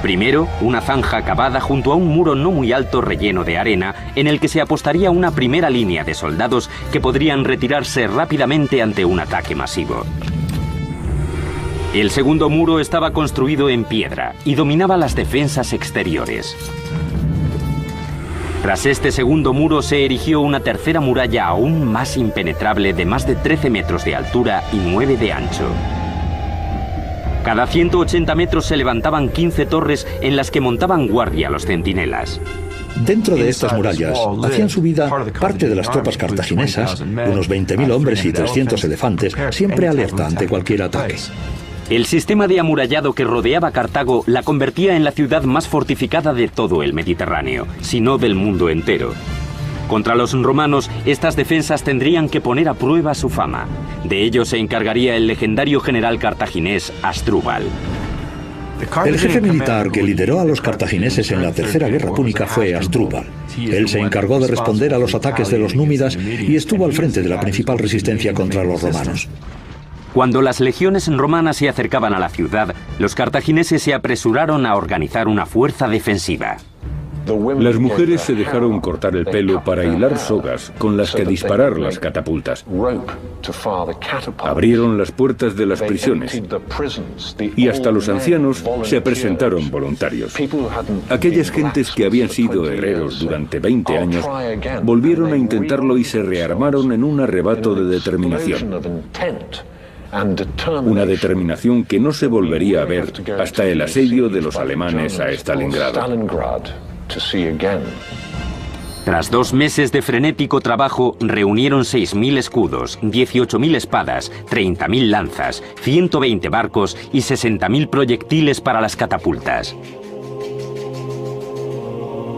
A: Primero, una zanja cavada junto a un muro no muy alto relleno de arena, en el que se apostaría una primera línea de soldados que podrían retirarse rápidamente ante un ataque masivo. El segundo muro estaba construido en piedra y dominaba las defensas exteriores. Tras este segundo muro se erigió una tercera muralla aún más impenetrable de más de 13 metros de altura y 9 de ancho. Cada 180 metros se levantaban 15 torres en las que montaban guardia los centinelas.
D: Dentro de estas murallas hacían su vida parte de las tropas cartaginesas, unos 20.000 hombres y 300 elefantes, siempre alerta ante cualquier ataque.
A: El sistema de amurallado que rodeaba Cartago la convertía en la ciudad más fortificada de todo el Mediterráneo, si no del mundo entero. Contra los romanos, estas defensas tendrían que poner a prueba su fama. De ello se encargaría el legendario general cartaginés Asdrúbal.
D: El jefe militar que lideró a los cartagineses en la Tercera Guerra Púnica fue Asdrúbal. Él se encargó de responder a los ataques de los númidas y estuvo al frente de la principal resistencia contra los romanos.
A: Cuando las legiones romanas se acercaban a la ciudad, los cartagineses se apresuraron a organizar una fuerza defensiva.
B: Las mujeres se dejaron cortar el pelo para hilar sogas con las que disparar las catapultas. Abrieron las puertas de las prisiones y hasta los ancianos se presentaron voluntarios. Aquellas gentes que habían sido herreros durante 20 años volvieron a intentarlo y se rearmaron en un arrebato de determinación. Una determinación que no se volvería a ver hasta el asedio de los alemanes a Stalingrado.
A: Tras 2 meses de frenético trabajo, reunieron 6.000 escudos, 18.000 espadas, 30.000 lanzas, 120 barcos y 60.000 proyectiles para las catapultas.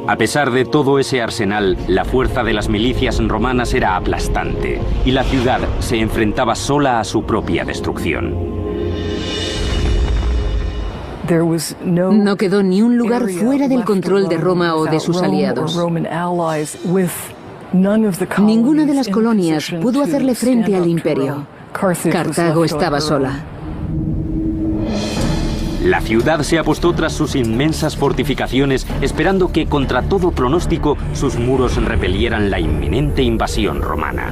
A: A pesar de todo ese arsenal, la fuerza de las milicias romanas era aplastante y la ciudad se enfrentaba sola a su propia destrucción.
C: No quedó ni un lugar fuera del control de Roma o de sus aliados. Ninguna de las colonias pudo hacerle frente al imperio. Cartago estaba sola.
A: La ciudad se apostó tras sus inmensas fortificaciones, esperando que, contra todo pronóstico, sus muros repelieran la inminente invasión romana.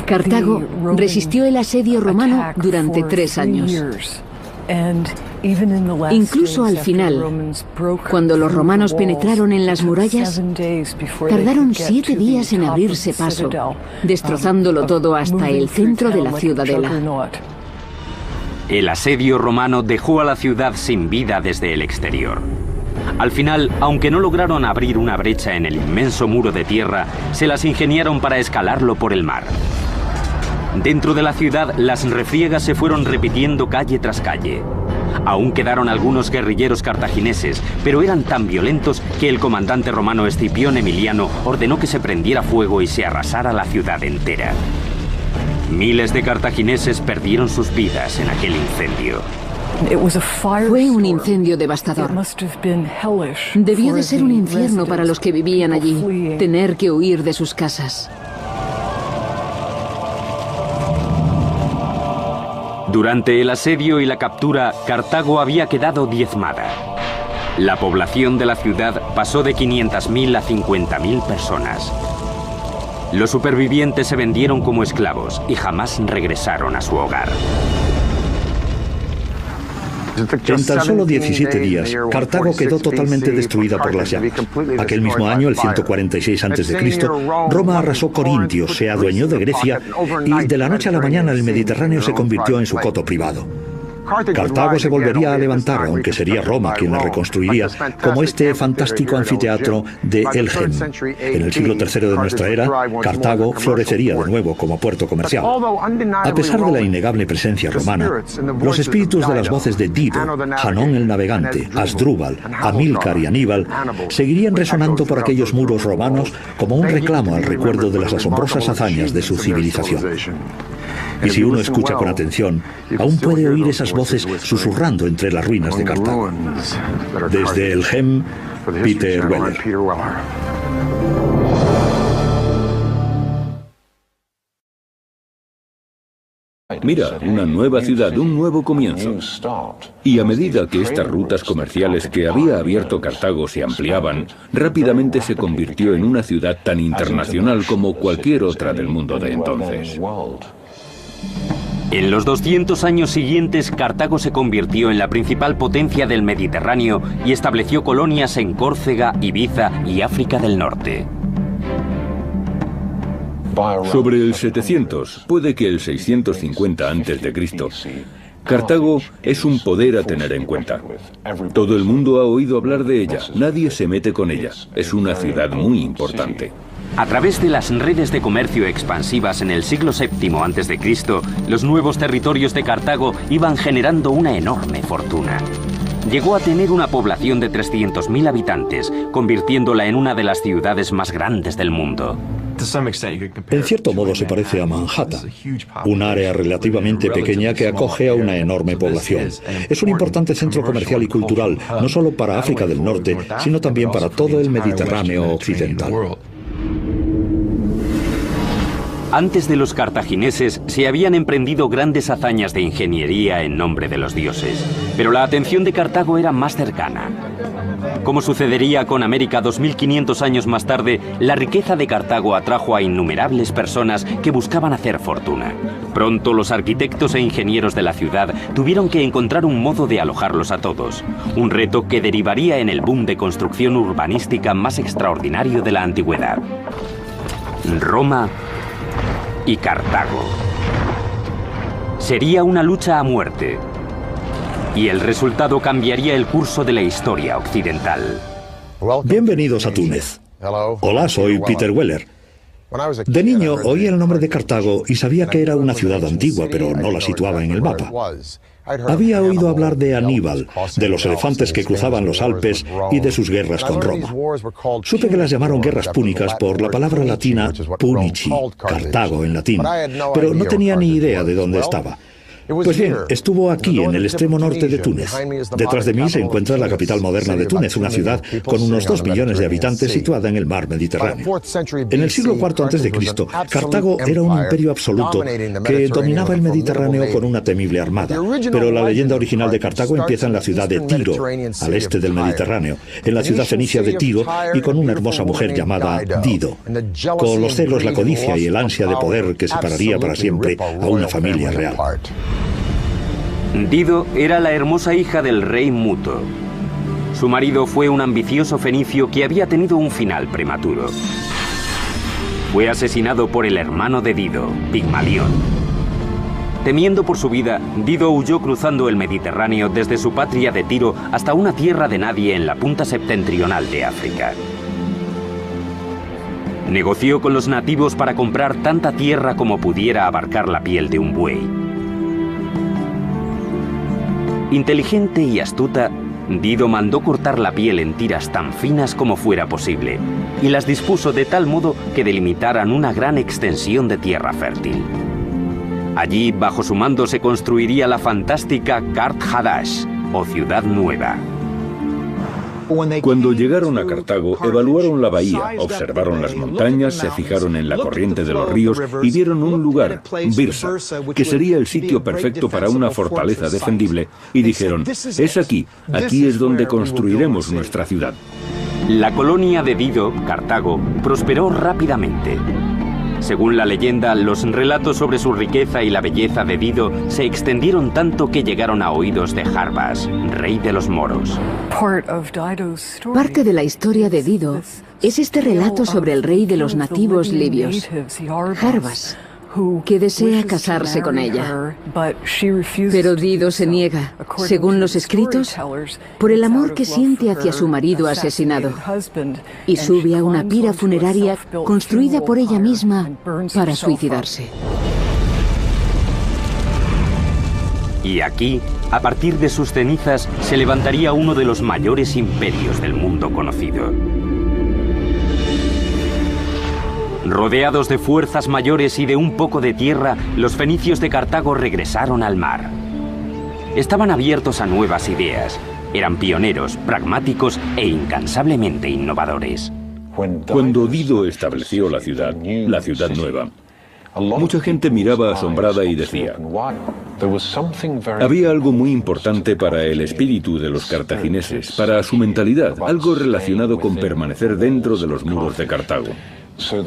C: Cartago resistió el asedio romano durante 3 años. Incluso al final, cuando los romanos penetraron en las murallas, tardaron 7 días en abrirse paso, destrozándolo todo hasta el centro de la ciudadela.
A: El asedio romano dejó a la ciudad sin vida desde el exterior. Al final, aunque no lograron abrir una brecha en el inmenso muro de tierra, se las ingeniaron para escalarlo por el mar. Dentro de la ciudad, las refriegas se fueron repitiendo calle tras calle. Aún quedaron algunos guerrilleros cartagineses, pero eran tan violentos que el comandante romano Escipión Emiliano ordenó que se prendiera fuego y se arrasara la ciudad entera. Miles de cartagineses perdieron sus vidas en aquel incendio.
C: Fue un incendio devastador. Debió de ser un infierno para los que vivían allí, tener que huir de sus casas.
A: Durante el asedio y la captura, Cartago había quedado diezmada. La población de la ciudad pasó de 500.000 a 50.000 personas. Los supervivientes se vendieron como esclavos y jamás regresaron a su hogar.
D: En tan solo 17 días, Cartago quedó totalmente destruida por las llamas. Aquel mismo año, el 146 a.C., Roma arrasó Corintio, se adueñó de Grecia y de la noche a la mañana el Mediterráneo se convirtió en su coto privado. Cartago se volvería a levantar, aunque sería Roma quien la reconstruiría, como este fantástico anfiteatro de Elgem. En el siglo III de nuestra era, Cartago florecería de nuevo como puerto comercial. A pesar de la innegable presencia romana, los espíritus de las voces de Dido, Hanón el navegante, Asdrúbal, Amílcar y Aníbal seguirían resonando por aquellos muros romanos como un reclamo al recuerdo de las asombrosas hazañas de su civilización. Y si uno escucha con atención, aún puede oír esas voces susurrando entre las ruinas de Cartago. Desde Elgem, Peter Weller.
B: Mira, una nueva ciudad, un nuevo comienzo. Y a medida que estas rutas comerciales que había abierto Cartago se ampliaban, rápidamente se convirtió en una ciudad tan internacional como cualquier otra del mundo de entonces.
A: En los 200 años siguientes, Cartago se convirtió en la principal potencia del Mediterráneo y estableció colonias en Córcega, Ibiza y África del Norte.
B: Sobre el 700, puede que el 650 a.C., Cartago es un poder a tener en cuenta. Todo el mundo ha oído hablar de ella, nadie se mete con ella. Es una ciudad muy importante.
A: A través de las redes de comercio expansivas en el siglo VII a.C., los nuevos territorios de Cartago iban generando una enorme fortuna. Llegó a tener una población de 300.000 habitantes, convirtiéndola en una de las ciudades más grandes del mundo.
D: En cierto modo se parece a Manhattan, un área relativamente pequeña que acoge a una enorme población. Es un importante centro comercial y cultural, no solo para África del Norte, sino también para todo el Mediterráneo occidental.
A: Antes de los cartagineses se habían emprendido grandes hazañas de ingeniería en nombre de los dioses, pero la atención de Cartago era más cercana. Como sucedería con América 2500 años más tarde, la riqueza de Cartago atrajo a innumerables personas que buscaban hacer fortuna. Pronto los arquitectos e ingenieros de la ciudad tuvieron que encontrar un modo de alojarlos a todos, un reto que derivaría en el boom de construcción urbanística más extraordinario de la antigüedad. Roma y Cartago. Sería una lucha a muerte, y el resultado cambiaría el curso de la historia occidental.
D: Bienvenidos a Túnez. Hola, soy Peter Weller. De niño oí el nombre de Cartago y sabía que era una ciudad antigua, pero no la situaba en el mapa. Había oído hablar de Aníbal, de los elefantes que cruzaban los Alpes y de sus guerras con Roma. Supe que las llamaron guerras púnicas por la palabra latina punici, Cartago en latín, pero no tenía ni idea de dónde estaba. Pues bien, estuvo aquí, en el extremo norte de Túnez. Detrás de mí se encuentra la capital moderna de Túnez, una ciudad con unos 2 millones de habitantes situada en el mar Mediterráneo. En el siglo IV a.C., Cartago era un imperio absoluto que dominaba el Mediterráneo con una temible armada. Pero la leyenda original de Cartago empieza en la ciudad de Tiro, al este del Mediterráneo, en la ciudad fenicia de Tiro y con una hermosa mujer llamada Dido, con los celos, la codicia y el ansia de poder que separaría para siempre a una familia real.
A: Dido era la hermosa hija del rey Muto. Su marido fue un ambicioso fenicio que había tenido un final prematuro. Fue asesinado por el hermano de Dido, Pigmalión. Temiendo por su vida, Dido huyó cruzando el Mediterráneo desde su patria de Tiro hasta una tierra de nadie en la punta septentrional de África. Negoció con los nativos para comprar tanta tierra como pudiera abarcar la piel de un buey. Inteligente y astuta, Dido mandó cortar la piel en tiras tan finas como fuera posible y las dispuso de tal modo que delimitaran una gran extensión de tierra fértil. Allí, bajo su mando, se construiría la fantástica Kart Hadash, o Ciudad Nueva.
B: Cuando llegaron a Cartago, evaluaron la bahía, observaron las montañas, se fijaron en la corriente de los ríos y vieron un lugar, Birsa, que sería el sitio perfecto para una fortaleza defendible, y dijeron, es aquí es donde construiremos nuestra ciudad.
A: La colonia de Dido, Cartago, prosperó rápidamente. Según la leyenda, los relatos sobre su riqueza y la belleza de Dido se extendieron tanto que llegaron a oídos de Jarbas, rey de los moros.
C: Parte de la historia de Dido es este relato sobre el rey de los nativos libios, Jarbas, que desea casarse con ella. Pero Dido se niega, según los escritos, por el amor que siente hacia su marido asesinado, y sube a una pira funeraria construida por ella misma para suicidarse.
A: Y aquí, a partir de sus cenizas, se levantaría uno de los mayores imperios del mundo conocido. Rodeados de fuerzas mayores y de un poco de tierra, los fenicios de Cartago regresaron al mar. Estaban abiertos a nuevas ideas, eran pioneros, pragmáticos e incansablemente innovadores.
B: Cuando Dido estableció la ciudad nueva, mucha gente miraba asombrada y decía, había algo muy importante para el espíritu de los cartagineses, para su mentalidad, algo relacionado con permanecer dentro de los muros de Cartago.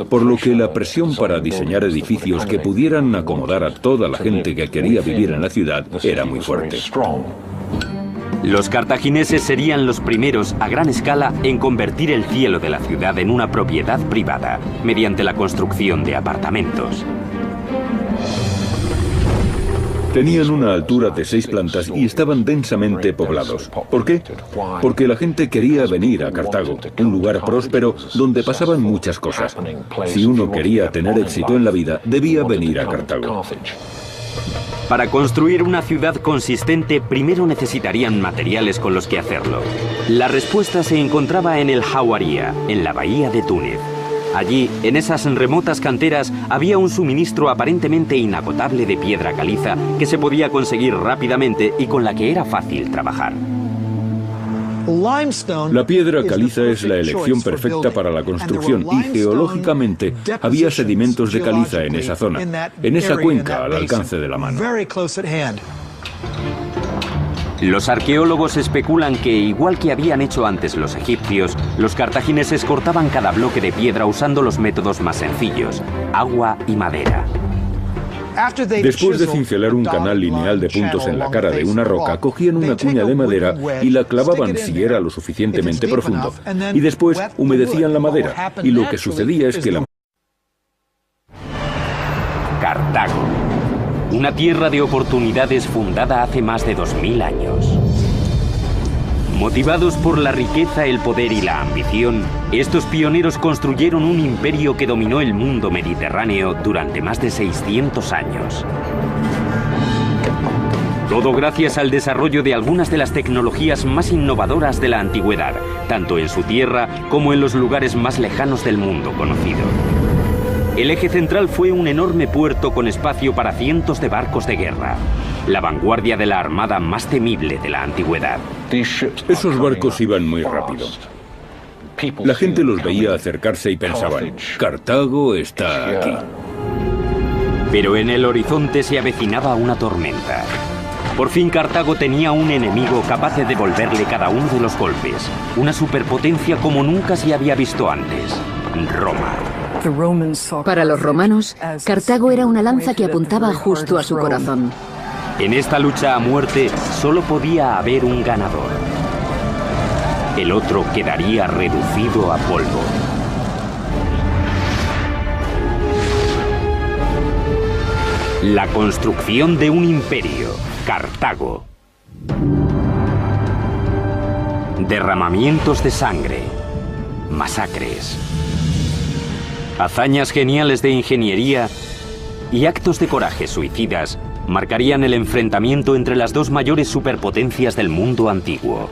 B: por lo que la presión para diseñar edificios que pudieran acomodar a toda la gente que quería vivir en la ciudad era muy fuerte.
A: Los cartagineses serían los primeros a gran escala en convertir el cielo de la ciudad en una propiedad privada, mediante la construcción de apartamentos.
B: Tenían una altura de 6 plantas y estaban densamente poblados. ¿Por qué? Porque la gente quería venir a Cartago, un lugar próspero donde pasaban muchas cosas. Si uno quería tener éxito en la vida, debía venir a Cartago.
A: Para construir una ciudad consistente, primero necesitarían materiales con los que hacerlo. La respuesta se encontraba en el Jauaría, en la bahía de Túnez. Allí, en esas remotas canteras, había un suministro aparentemente inagotable de piedra caliza que se podía conseguir rápidamente y con la que era fácil trabajar.
B: La piedra caliza es la elección perfecta para la construcción y geológicamente había sedimentos de caliza en esa zona, en esa cuenca al alcance de la mano.
A: Los arqueólogos especulan que, igual que habían hecho antes los egipcios, los cartagineses cortaban cada bloque de piedra usando los métodos más sencillos: agua y madera.
B: Después de cincelar un canal lineal de puntos en la cara de una roca, cogían una cuña de madera y la clavaban si era lo suficientemente profundo. Y después humedecían la madera. Y lo que sucedía es que la...
A: Cartago. Una tierra de oportunidades fundada hace más de 2000 años. Motivados por la riqueza, el poder y la ambición, estos pioneros construyeron un imperio que dominó el mundo mediterráneo durante más de 600 años. Todo gracias al desarrollo de algunas de las tecnologías más innovadoras de la antigüedad, tanto en su tierra como en los lugares más lejanos del mundo conocido. El eje central fue un enorme puerto con espacio para cientos de barcos de guerra, la vanguardia de la armada más temible de la antigüedad.
B: Esos barcos iban muy rápido. La gente los veía acercarse y pensaban: Cartago está aquí.
A: Pero en el horizonte se avecinaba una tormenta. Por fin Cartago tenía un enemigo capaz de devolverle cada uno de los golpes. Una superpotencia como nunca se había visto antes: Roma.
C: Para los romanos, Cartago era una lanza que apuntaba justo a su corazón.
A: En esta lucha a muerte solo podía haber un ganador. El otro quedaría reducido a polvo. La construcción de un imperio, Cartago. Derramamientos de sangre, masacres, hazañas geniales de ingeniería y actos de coraje suicidas marcarían el enfrentamiento entre las dos mayores superpotencias del mundo antiguo.